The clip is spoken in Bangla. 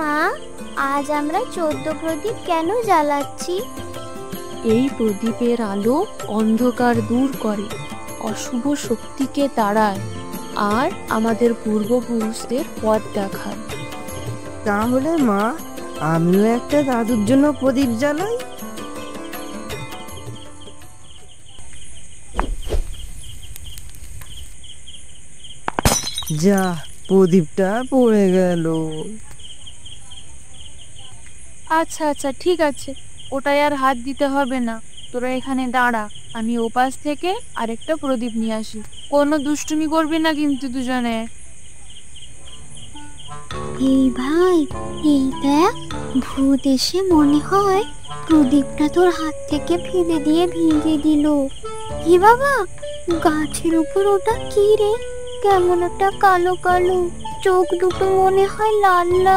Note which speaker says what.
Speaker 1: মা, আজ আমরা 14 প্রদীপ কেন জ্বালাচ্ছি?
Speaker 2: এই প্রদীপের আলো অন্ধকার দূর করে, অশুভ শক্তিকে তাড়ায় আর আমাদের পূর্বপুরুষদের পথ দেখায়।
Speaker 3: তাহলে মা, আমিও একটা দাদুর জন্য প্রদীপ জ্বালাই। যা, প্রদীপটা পড়ে গেল।
Speaker 2: আচ্ছা আচ্ছা, ঠিক আছে, ওটাই আর হাত দিতে হবে না। তোরা এখানে দাঁড়া, আমি ওপাশ থেকে আরেকটা প্রদীপ নিয়ে আসি। কোনো দুষ্টুমি করবি না কিন্তু দুজনে।
Speaker 1: এই ভাই, এই দেখ, ভূত এসে মনে হয় প্রদীপটা তোর হাত থেকে ফেলে দিয়ে ভেঙে দিল। কি বাবা, গাছের উপর ওটা কি রে? কেমন একটা কালো কালো চোখ দুটো মনে হয় লাল লাল।